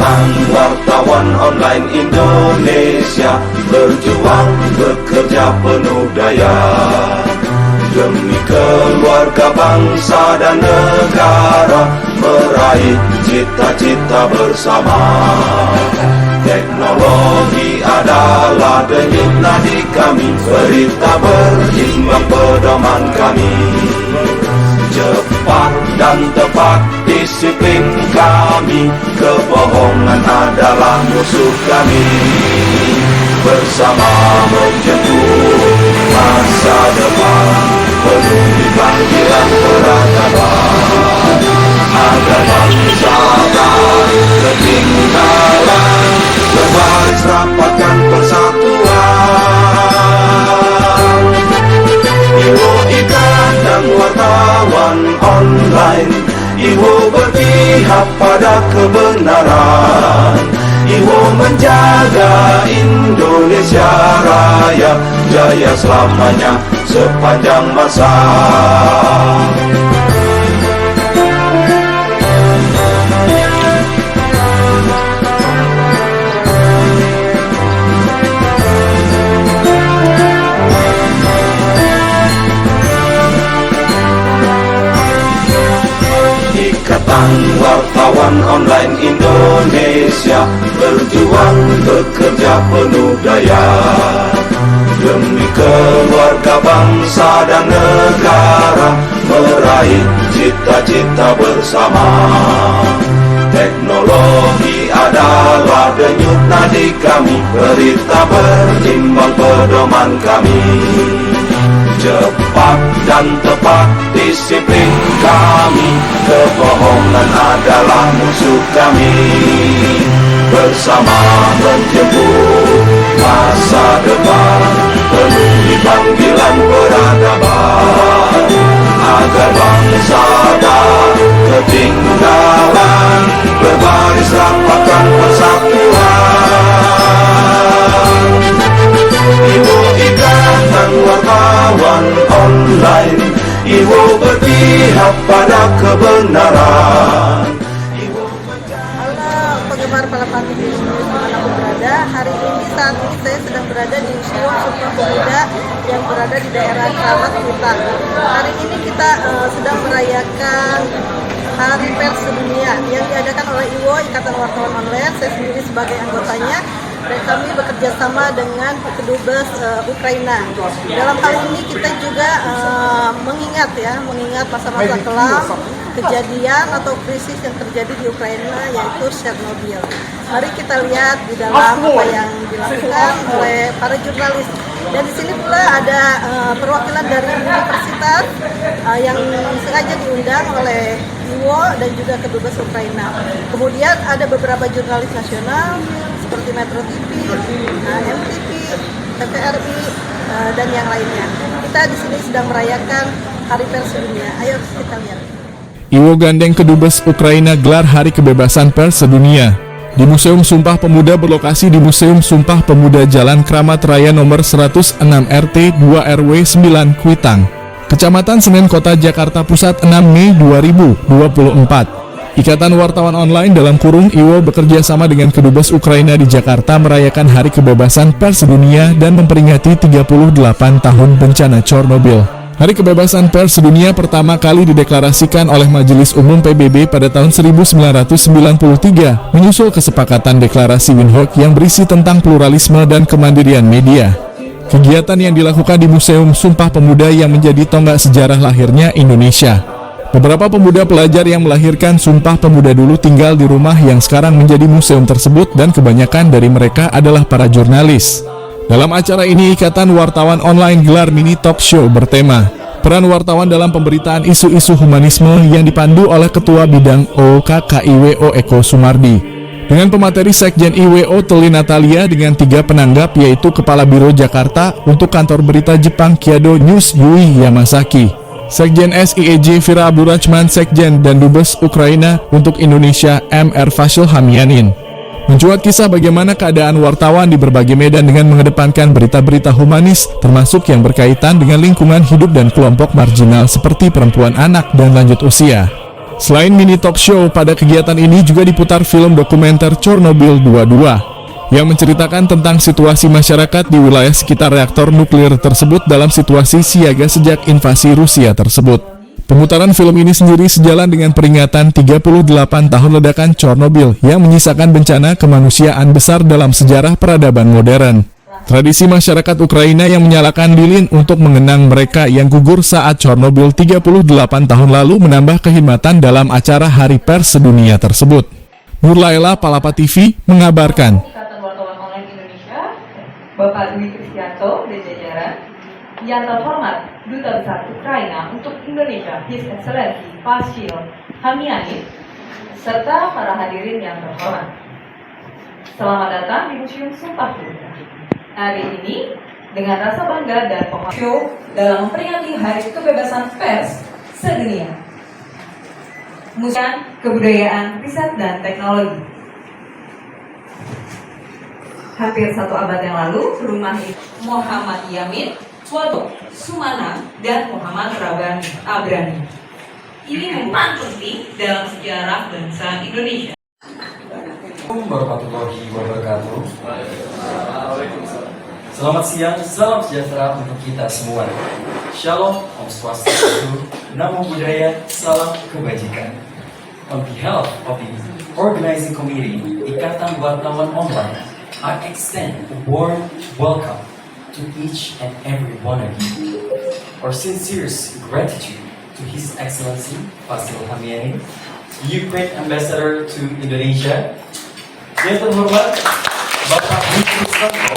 Ikatan Wartawan Online Indonesia, berjuang bekerja penuh daya demi keluarga, bangsa dan negara, meraih cita-cita bersama. Teknologi adalah denyut nadi kami, berita berimbang pedoman kami. Cepat dan tepat disiplin kami, kebohongan adalah musuh kami. Bersama menjemput masa depan, penuhi panggilan peradaban, agar bangsa tak ketinggalan, berbaris rapatkan persatuan. Iwo Ikatan Wartawan Online, Iwo berpihak pada kebenaran, Iwo menjaga Indonesia Raya jaya selamanya sepanjang masa. Ikatan Wartawan Online Indonesia, berjuang bekerja penuh daya demi keluarga, bangsa dan negara, meraih cita-cita bersama. Teknologi adalah denyut nadi kami, berita berimbang pedoman kami. Cepat dan tepat disiplin kami, kebohongan adalah musuh kami. Bersama menjemput masa depan, penuhi panggilan peradaban, agar bangsa tak ketinggalan, berbaris rapatkan persatuan. Iwo Ikatan Wartawan Online, Iwo berpihak pada kebenaran. Halo penggemar Palapan TV dimanapun berada. Hari ini saat ini saya sedang berada di Museum Sumpah Pemuda yang berada di daerah Kramat, Kuitang. Hari ini kita sedang merayakan Hari Pers Sedunia yang diadakan oleh IWO Ikatan Wartawan Online. Saya sendiri sebagai anggotanya, dan kami bekerja sama dengan Kedubes Ukraina. Dalam hal ini kita juga mengingat masa-masa kelam, kejadian atau krisis yang terjadi di Ukraina, yaitu Chernobyl. Mari kita lihat di dalam apa yang dilakukan oleh para jurnalis. Dan di sini pula ada perwakilan dari universitas yang sengaja diundang oleh IWO dan juga Kedubes Ukraina. Kemudian ada beberapa jurnalis nasional seperti Metro TV, MTV, TVRI, dan yang lainnya. Kita di sini sedang merayakan Hari Pers Sedunia. Ayo kita lihat. IWO gandeng Kedubes Ukraina gelar Hari Kebebasan Pers Sedunia. Di Museum Sumpah Pemuda berlokasi di Museum Sumpah Pemuda Jalan Kramat Raya nomor 106 RT 2 RW 9 Kuitang, Kecamatan Senen Kota Jakarta Pusat 6 Mei 2024. Ikatan Wartawan Online dalam kurung IWO bekerja sama dengan Kedubes Ukraina di Jakarta merayakan Hari Kebebasan Pers Sedunia dan memperingati 38 tahun bencana Chernobyl. Hari Kebebasan Pers Sedunia pertama kali dideklarasikan oleh Majelis Umum PBB pada tahun 1993, menyusul kesepakatan deklarasi Windhoek yang berisi tentang pluralisme dan kemandirian media. Kegiatan yang dilakukan di Museum Sumpah Pemuda yang menjadi tonggak sejarah lahirnya Indonesia. Beberapa pemuda pelajar yang melahirkan Sumpah Pemuda dulu tinggal di rumah yang sekarang menjadi museum tersebut, dan kebanyakan dari mereka adalah para jurnalis. Dalam acara ini, Ikatan Wartawan Online gelar mini talk show bertema Peran Wartawan dalam Pemberitaan Isu-isu Humanisme yang dipandu oleh Ketua Bidang OKKIWO Eko Sumardi. Dengan pemateri Sekjen IWO Teli Natalia dengan 3 penanggap, yaitu Kepala Biro Jakarta untuk Kantor Berita Jepang Kyodo News Yui Yamasaki, Sekjen SIEJ Vira Abdurrahman, Sekjen dan Dubes Ukraina untuk Indonesia MR Fasil Hamianin. Mencuat kisah bagaimana keadaan wartawan di berbagai medan dengan mengedepankan berita-berita humanis, termasuk yang berkaitan dengan lingkungan hidup dan kelompok marginal seperti perempuan, anak, dan lanjut usia. Selain mini talk show, pada kegiatan ini juga diputar film dokumenter Chernobyl 22 yang menceritakan tentang situasi masyarakat di wilayah sekitar reaktor nuklir tersebut dalam situasi siaga sejak invasi Rusia tersebut. Pemutaran film ini sendiri sejalan dengan peringatan 38 tahun ledakan Chernobyl yang menyisakan bencana kemanusiaan besar dalam sejarah peradaban modern. Tradisi masyarakat Ukraina yang menyalakan lilin untuk mengenang mereka yang gugur saat Chernobyl 38 tahun lalu menambah kehormatan dalam acara Hari Pers Sedunia tersebut. Nurlaila, Palapa TV, mengabarkan. Ikatan Wartawan Online Indonesia, Bapak Dwi Kristianto dan jajaran, yang terhormat Duta Besar Ukraina untuk Indonesia, His Excellency Paschil Hamianin, serta para hadirin yang terhormat. Selamat datang di Museum Sumpah Pemuda. Hari ini, dengan rasa bangga dan penghormatan dalam memperingati Hari Kebebasan Pers Sedunia, Museum Kebudayaan, Riset, dan Teknologi. Hampir 1 abad yang lalu, rumah ini Muhammad Yamin, Wado, Sumana, dan Muhammad Abrani. Ini merupakan penting dalam sejarah bangsa Indonesia. Assalamualaikum warahmatullahi wabarakatuh. Selamat siang, salam sejahtera untuk kita semua. Shalom, Om Swastiastu, Namo Buddhaya, salam kebajikan. On behalf of the organizing committee, Ikatan Wartawan Online, I extend a warm welcome to each and every one of you. Our sincerest gratitude to His Excellency Paschil Hamianin, Ukraine Ambassador to Indonesia. Yang terhormat Bapak Dwi Kristianto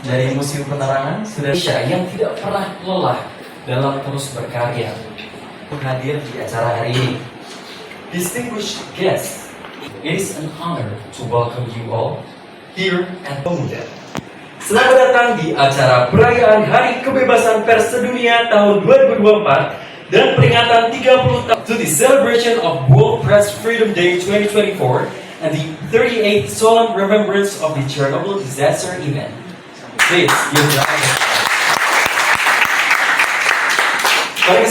dari Museum Penerangan Indonesia yang tidak pernah lelah dalam terus berkarya hadir di acara hari ini. Distinguished guests, it is an honor to welcome you all here at Pemuda. Selamat datang di acara perayaan Hari Kebebasan Pers Sedunia tahun 2024 dan peringatan 30 tahun to the celebration of World Press Freedom Day 2024 and the 38th solemn remembrance of the Chernobyl disaster event. Please give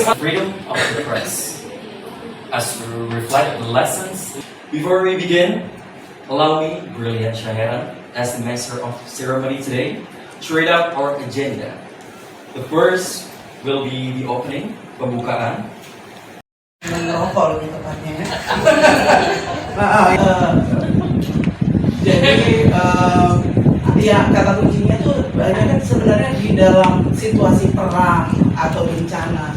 the freedom of the press. As we reflect the lessons, before we begin, allow me, Brilliant Shaheran, as the master of ceremony today, to read out our agenda. The first will be the opening, pembukaan. Merokok lebih tepatnya ya. Jadi ya kata kuncinya tuh banyak kan sebenarnya di dalam situasi perang atau bencana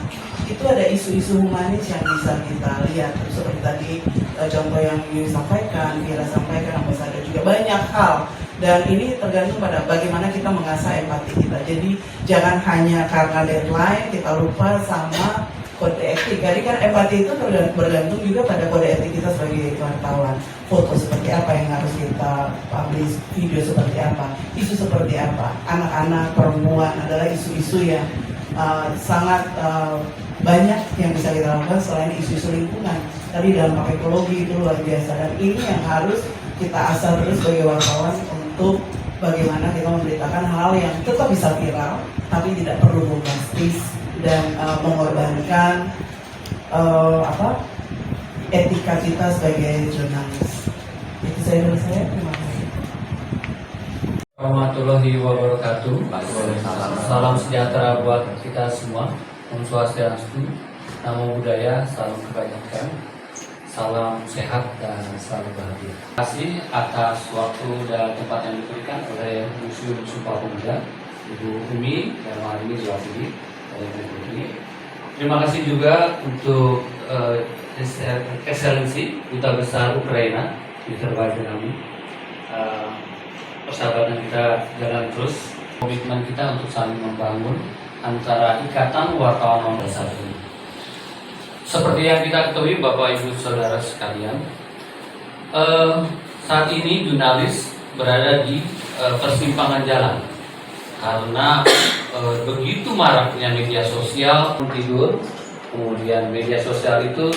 itu ada isu-isu humanis yang bisa kita lihat seperti tadi contoh yang disampaikan, Vira sampaikan, ada juga banyak hal dan ini tergantung pada bagaimana kita mengasah empati kita. Jadi jangan hanya karena deadline kita lupa sama kode etik. Jadi kan empati itu bergantung juga pada kode etik kita sebagai wartawan. Foto seperti apa yang harus kita publish, video seperti apa, isu seperti apa. Anak-anak, perempuan adalah isu-isu yang sangat banyak yang bisa kita lakukan selain isu-isu lingkungan. Tadi dampak ekologi itu luar biasa dan ini yang harus kita asah terus sebagai wartawan untuk bagaimana kita memberitakan hal yang tetap bisa viral tapi tidak perlu bombastis dan mengorbankan etika kita sebagai jurnalis. Itu saya dari saya. Terima kasih. Warahmatullahi wabarakatuh. Salam sejahtera buat kita semua. Om Swastiastu, Namo Buddhaya, salam kebajikan, salam sehat dan selalu bahagia. Terima kasih atas waktu dan tempat yang diberikan oleh Museum Sumpah Pemuda, Ibu Umi dan Wali Zawadi. Terima kasih juga untuk Excellency Duta Besar Ukraina di terbaik kami. Persahabatan kita jalan terus, komitmen kita untuk saling membangun antara Ikatan Wartawan Online satu ini. Seperti yang kita ketahui Bapak Ibu Saudara sekalian, saat ini jurnalis berada di persimpangan jalan karena begitu maraknya media sosial tidur, kemudian media sosial itu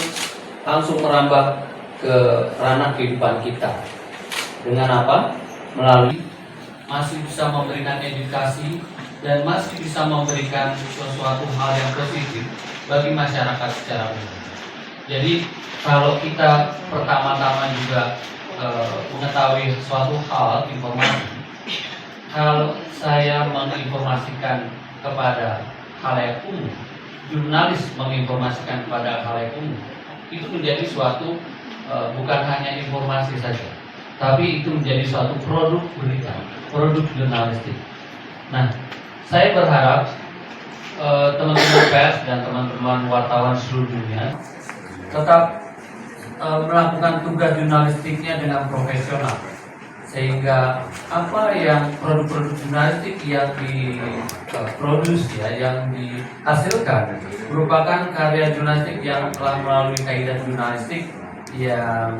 langsung merambah ke ranah kehidupan kita. Dengan apa? Melalui masih bisa memberikan edukasi dan masih bisa memberikan sesuatu hal yang positif bagi masyarakat secara umum. Jadi kalau kita pertama-tama juga mengetahui suatu hal informasi, kalau saya menginformasikan kepada khalayak umum, jurnalis menginformasikan kepada khalayak umum, itu menjadi suatu bukan hanya informasi saja, tapi itu menjadi suatu produk berita, produk jurnalistik. Nah, saya berharap teman-teman pers dan teman-teman wartawan seluruh dunia tetap melakukan tugas jurnalistiknya dengan profesional, sehingga apa yang produk-produk jurnalistik yang diproduksi yang dihasilkan merupakan karya jurnalistik yang telah melalui kaidah jurnalistik yang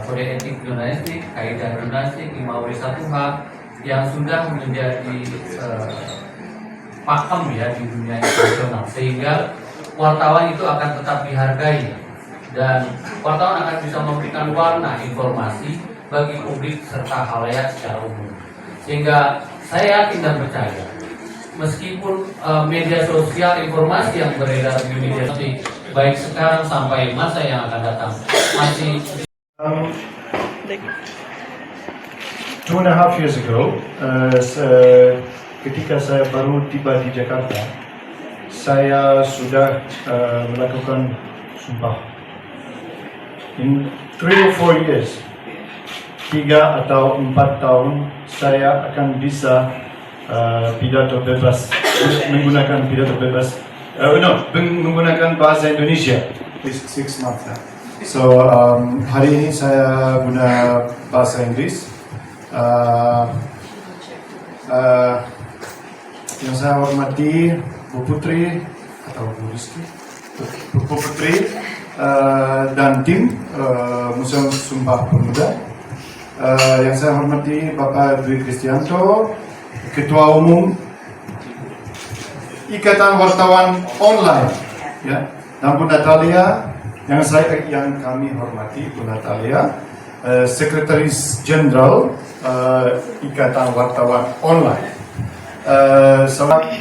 kode etik jurnalistik, kaidah jurnalistik 5W1H yang sudah menjadi pakem ya di dunia internasional, sehingga wartawan itu akan tetap dihargai dan wartawan akan bisa memberikan warna informasi bagi publik serta khalayak secara umum. Sehingga saya yakin dan percaya, meskipun media sosial informasi yang beredar di media sosial baik sekarang sampai masa yang akan datang masih 2.5 years ago, ketika saya baru tiba di Jakarta, saya sudah melakukan sumpah. In 3 or 4 years, 3 atau 4 tahun, saya akan bisa pidato bebas, menggunakan pidato bebas, menggunakan bahasa Indonesia. 6 months now. So hari ini saya guna bahasa Inggris. Yang saya hormati Bu Putri atau Bu Rizky, Bu Putri dan tim Museum Sumpah Pemuda. Yang saya hormati Bapak Dwi Kristianto, Ketua Umum Ikatan Wartawan Online, ya, dan Bu Natalia, yang kami hormati Bu Natalia, Sekretaris Jenderal Ikatan Wartawan Online. Selamat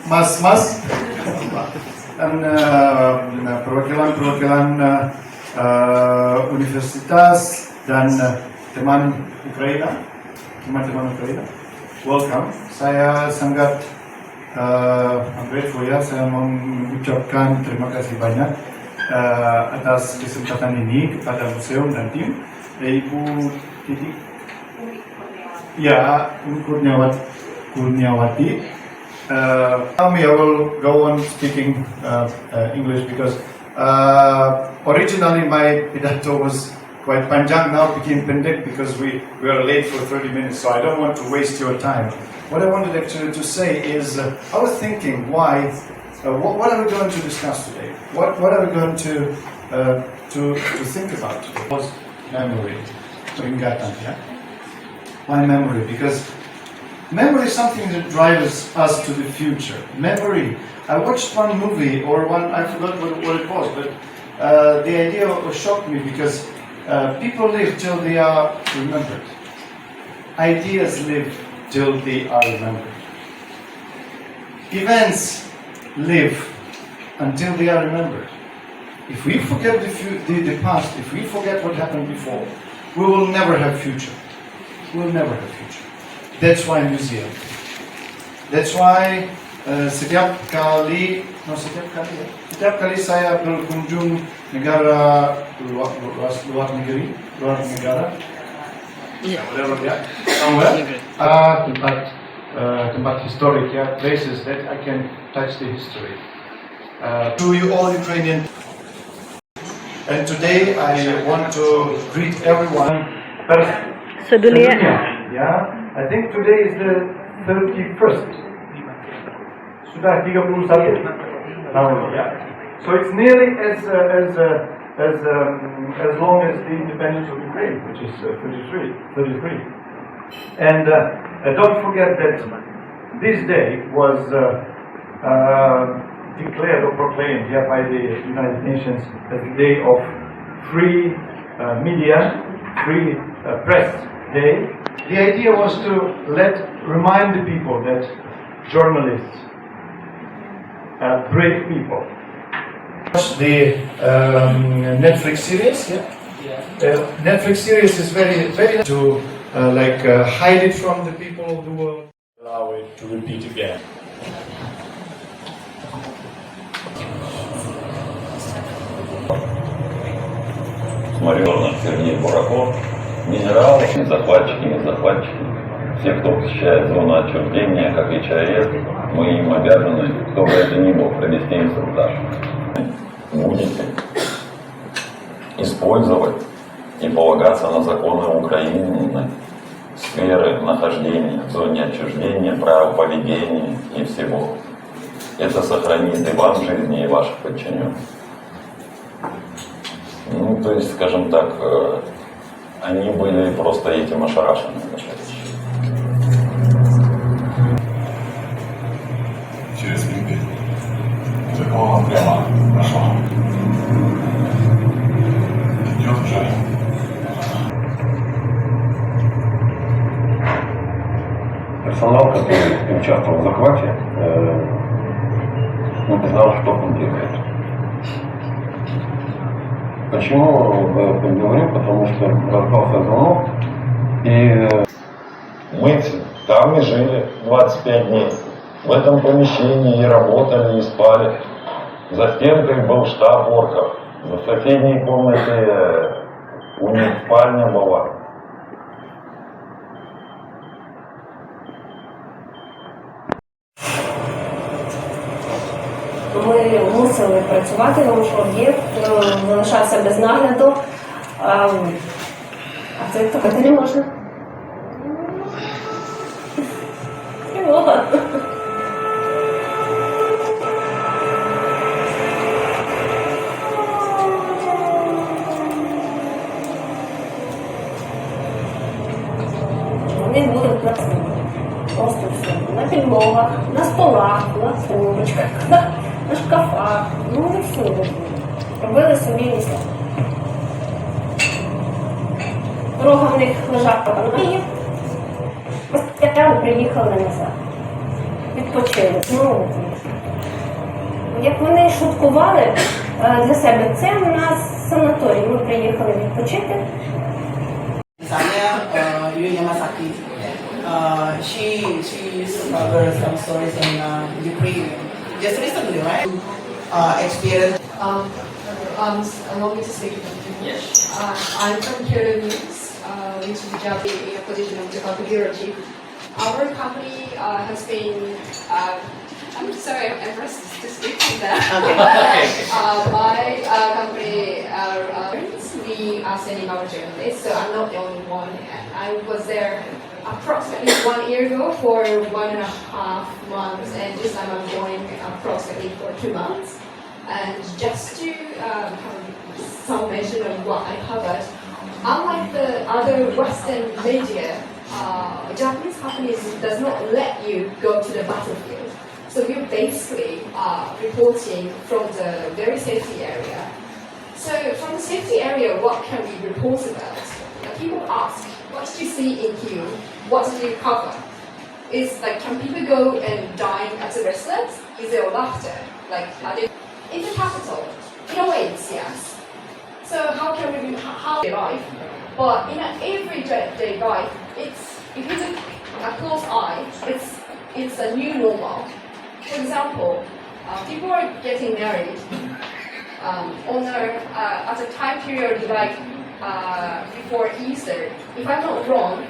mas-mas dan perwakilan-perwakilan universitas dan teman-teman Ukraina, welcome. Saya sangat grateful ya, saya mengucapkan terima kasih banyak atas kesempatan ini kepada museum dan tim. Ibu Titik, ya, Kurniawati. I will go on speaking English because originally my pidato was quite panjang, now became pendek because we are late for 30 minutes, so I don't want to waste your time. What I wanted actually to say is, I was thinking, what are we going to discuss today? What are we going to think about today? Was memory, ingatan, yeah? Why memory? Because memory is something that drives us to the future. Memory. I watched one movie, I forgot what it was, but the idea shocked me because people live till they are remembered. Ideas live till they are remembered. Events live until they are remembered. If we forget the past, if we forget what happened before, we will never have future. We will never have future. That's why museum. That's why setiap kali saya berkunjung negara luar negara, tempat historic, yeah, places that I can touch the history. To you all Ukrainian, and today I want to greet everyone. Sedunia. Yeah, I think today is the 31st. Sudah 31 tahun, yeah. So it's nearly as long as the independence of Ukraine, which is 33. And don't forget that this day was declared or proclaimed here by the United Nations as the day of free media, free press day. The idea was to remind the people that journalists, brave people, The Netflix series, yeah. Netflix series is very to hide it from the people who will allow it to repeat again. Майор Сергей Бураков, генерал, захватчики, не захватчики. Все, кто посещает зону отчуждения, как и ЧАЭС, мы им обязаны, кто бы это ни был, провести инструктаж. Будете использовать и полагаться на законы Украины, сферы нахождения в зоне отчуждения, правил поведения и всего. Это сохранит и вам жизни, и ваших подчиненных. Ну, то есть, скажем так, они были просто этим ошарашены. Через Припять. Такого прямо нашла. Идет уже. Персонал, который участвовал в захвате, не знал, что он делает. Почему говорю? Потому что раздался звонок, и мы там и жили 25 дней. В этом помещении и работали, и спали. За стенкой был штаб орков. В соседней комнате у них спальня была. Ми мусили працювати, тому що об'єкт залишався без нагляду. А це топити не можна. Тривога. Вони будуть просто все. На підлогах, на столах, на полочках, на шкафах. Ну, вони всюди. Робили собі місця. Дорога в них лежала по Київ. Постійно приїхали назад. Відпочили. Ну, як вони шуткували для себе, це у нас санаторій. Ми приїхали відпочити. Misalnya Yu Yamasaki, she covered some stories in Ukraine just recently, right? Experience. Allow me to speak in English. I'm from Kyoto News, which is Japanese in a position of Japan Bureau Chief. Our company has been. I'm sorry, I'm rusty to speak to that. My company, we are sending our journalists, so I'm not the only one. I was there approximately 1 year ago for 1.5 months, and this time I'm going approximately for 2 months. And just to have some mention of what I covered, unlike the other Western media, Japanese companies does not let you go to the battlefield. So you're basically reporting from the very safety area. So from the safety area, what can we report about? People ask, what did you see in Kyiv? What did you cover? Is like, can people go and dine at the restaurants? Is there laughter? Like, are they in the capital? In a way, it's yes. So how can we how they life? But in an everyday life, it's if you look a close eye, it's a new normal. For example, people are getting married at a time period like before Easter. If I'm not wrong,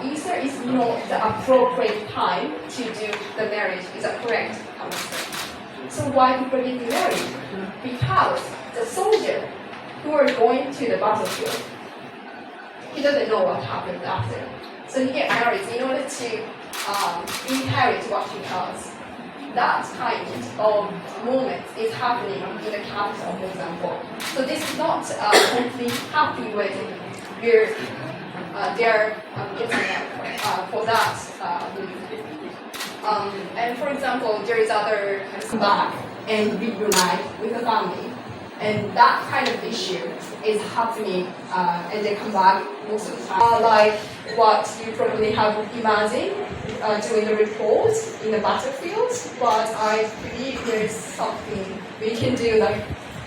Easter is not the appropriate time to do the marriage. Is that correct? So why people are getting married? Because the soldier who are going to the battlefield, he doesn't know what happened after. So he gets married in order to inherit what he has. That kind of moment is happening in the capital, for example. So this is not a complete happy wedding. They're getting married for that and for example, there is other come back and reunite with the family. And that kind of issue is happening and they come back most of the time. Like what you probably have imagined doing the report in the battlefield, but I believe there is something we can do like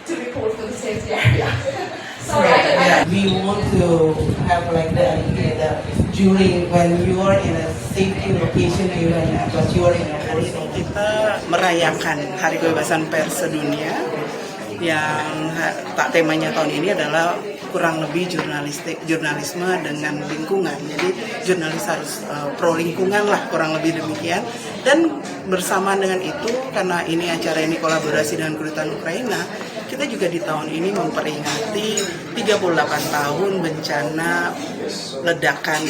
to report for the safety area. Sorry, I We want to have like the idea that during when you are in a safety location, but you are in a forest. Kita merayakan Hari Kebebasan Pers Sedunia yang temanya tahun ini adalah kurang lebih jurnalisme dengan lingkungan. Jadi jurnalis harus pro lingkungan lah, kurang lebih demikian. Dan bersamaan dengan itu, karena ini acara ini kolaborasi dengan Kedutaan Ukraina, kita juga di tahun ini memperingati 38 tahun bencana ledakan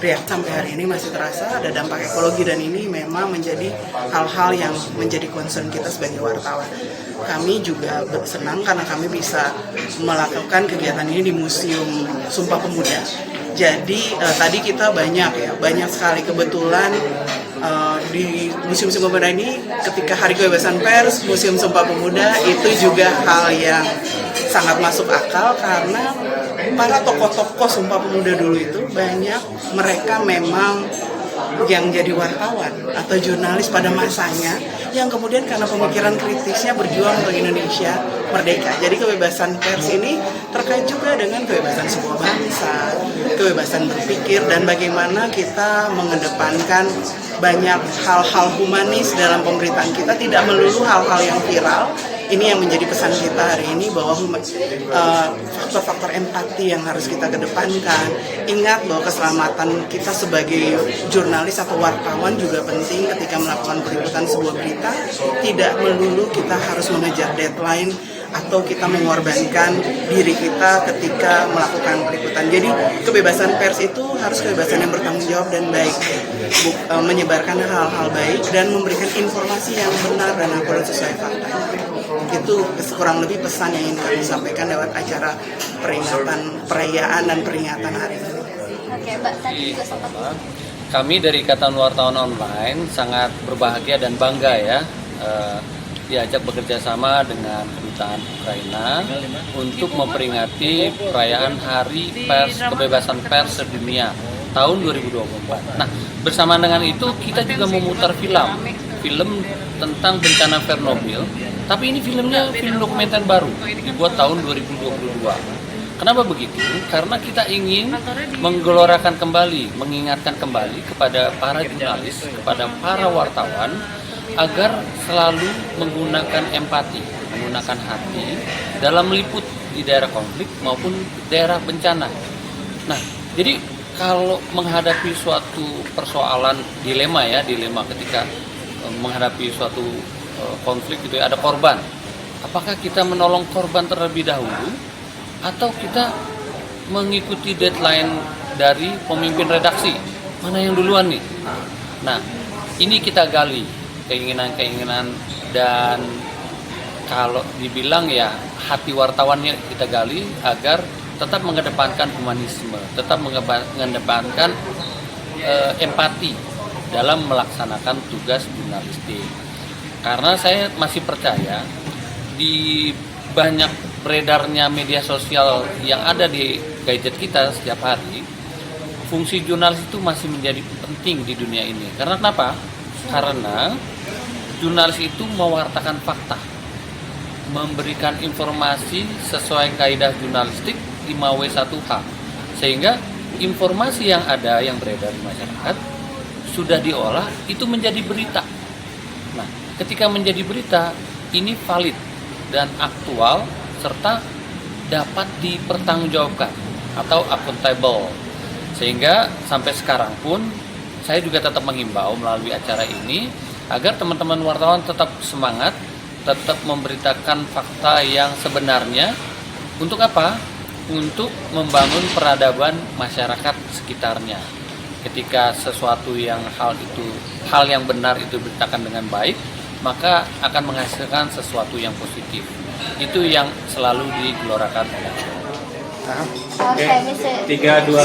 reaktor. Sampai hari ini masih terasa ada dampak ekologi, dan ini memang menjadi hal-hal yang menjadi concern kita sebagai wartawan. Kami juga senang karena kami bisa melakukan kegiatan ini di Museum Sumpah Pemuda. Jadi tadi kita banyak sekali kebetulan di Museum Sumpah Pemuda ini, ketika Hari Kebebasan Pers, Museum Sumpah Pemuda itu juga hal yang sangat masuk akal karena para tokoh-tokoh Sumpah Pemuda dulu itu banyak mereka memang yang jadi wartawan atau jurnalis pada masanya yang kemudian karena pemikiran kritisnya berjuang untuk Indonesia merdeka. Jadi kebebasan pers ini terkait juga dengan kebebasan sebuah bangsa, kebebasan berpikir, dan bagaimana kita mengedepankan banyak hal-hal humanis dalam pemberitaan kita, tidak melulu hal-hal yang viral. Ini yang menjadi pesan kita hari ini, bahwa faktor-faktor empati yang harus kita kedepankan. Ingat bahwa keselamatan kita sebagai jurnalis atau wartawan juga penting ketika melakukan peliputan sebuah berita. Tidak melulu kita harus mengejar deadline atau kita mengorbankan diri kita ketika melakukan peliputan. Jadi kebebasan pers itu harus kebebasan yang bertanggung jawab dan baik, menyebarkan hal-hal baik dan memberikan informasi yang benar dan akurat sesuai fakta. Itu kurang lebih pesan yang ingin kami sampaikan lewat acara perayaan dan peringatan hari ini. Oke, Mbak, tadi juga sempat. Kami dari Ikatan Wartawan Online sangat berbahagia dan bangga ya diajak bekerja sama dengan Kedutaan Ukraina untuk memperingati perayaan Hari Pers Kebebasan Pers Sedunia tahun 2024. Nah, bersamaan dengan itu kita juga memutar film tentang bencana Chernobyl, tapi ini filmnya film dokumenter baru dibuat tahun 2022. Kenapa begitu? Karena kita ingin menggelorakan kembali, mengingatkan kembali kepada para jurnalis, kepada para wartawan agar selalu menggunakan empati, menggunakan hati dalam meliput di daerah konflik maupun daerah bencana. Nah, jadi kalau menghadapi suatu persoalan dilema ketika menghadapi suatu konflik itu ada korban. Apakah kita menolong korban terlebih dahulu atau kita mengikuti deadline dari pemimpin redaksi? Mana yang duluan nih? Nah, ini kita gali keinginan-keinginan, dan kalau dibilang ya hati wartawannya kita gali agar tetap mengedepankan humanisme, tetap mengedepankan empati dalam melaksanakan tugas jurnalistik. Karena saya masih percaya di banyak beredarnya media sosial yang ada di gadget kita setiap hari, fungsi jurnalis itu masih menjadi penting di dunia ini. Karena kenapa? Karena jurnalis itu mewartakan fakta, memberikan informasi sesuai kaidah jurnalistik 5W1H, sehingga informasi yang ada yang beredar di masyarakat sudah diolah itu menjadi berita. Nah, ketika menjadi berita ini valid dan aktual serta dapat dipertanggungjawabkan atau accountable, sehingga sampai sekarang pun saya juga tetap menghimbau melalui acara ini agar teman-teman wartawan tetap semangat, tetap memberitakan fakta yang sebenarnya. Untuk apa? Untuk membangun peradaban masyarakat sekitarnya. Ketika sesuatu yang hal yang benar itu diberitakan dengan baik, maka akan menghasilkan sesuatu yang positif. Itu yang selalu digelorakan oleh Okay, Mr. 3-2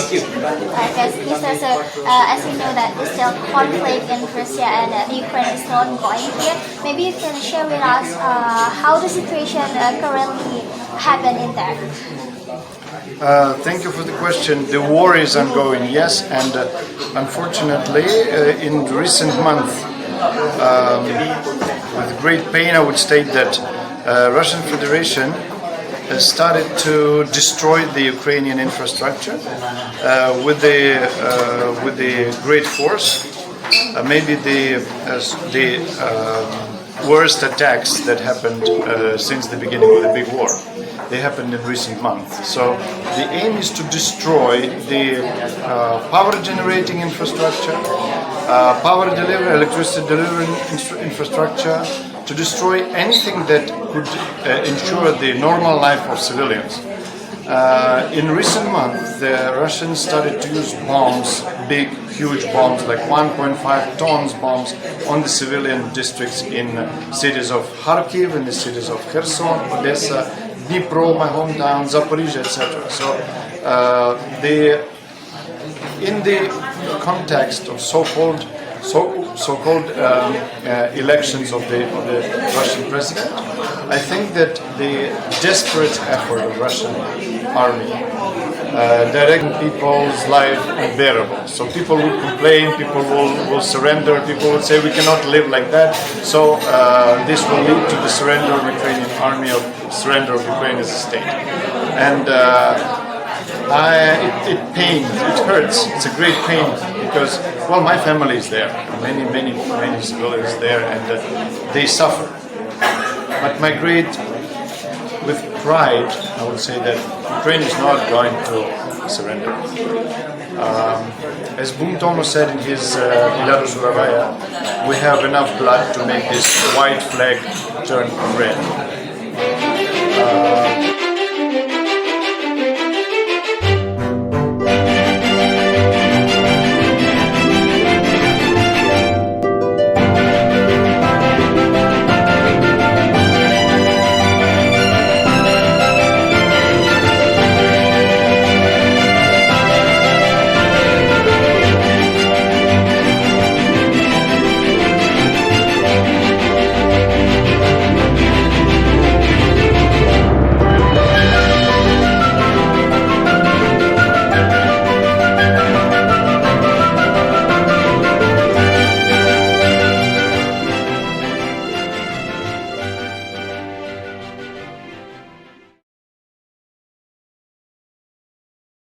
Mr. Sir, as we know that still conflict in Russia and Ukraine is still ongoing here, maybe you can share with us how the situation currently happen in there. Thank you for the question. The war is ongoing, yes, and unfortunately, in recent months, with great pain, I would state that Russian Federation has started to destroy the Ukrainian infrastructure with the great force. Maybe the worst attacks that happened since the beginning of the big war. They happened in recent months. So the aim is to destroy the power generating infrastructure, electricity delivery infrastructure, to destroy anything that could ensure the normal life of civilians. In recent months, the Russians started to use bombs, big, huge bombs, like 1.5 tons bombs, on the civilian districts in cities of Kharkiv, in the cities of Kherson, Odessa, Dnipro, my hometown, Zaporizhzhia, etc. So, in the context of so-called elections of the Russian president, I think that the desperate effort of Russian army direct people's life unbearable. So people would complain, people will surrender, people would say we cannot live like that. So this will lead to the surrender of Ukrainian army, of surrender of Ukraine as a state. And it pains, it hurts, it's a great pain because, well, my family is there, many civilians there, and they suffer. But with pride, I would say that Ukraine is not going to surrender. As Bum Tomo said in his Milado Zuravaya, we have enough blood to make this white flag turn red.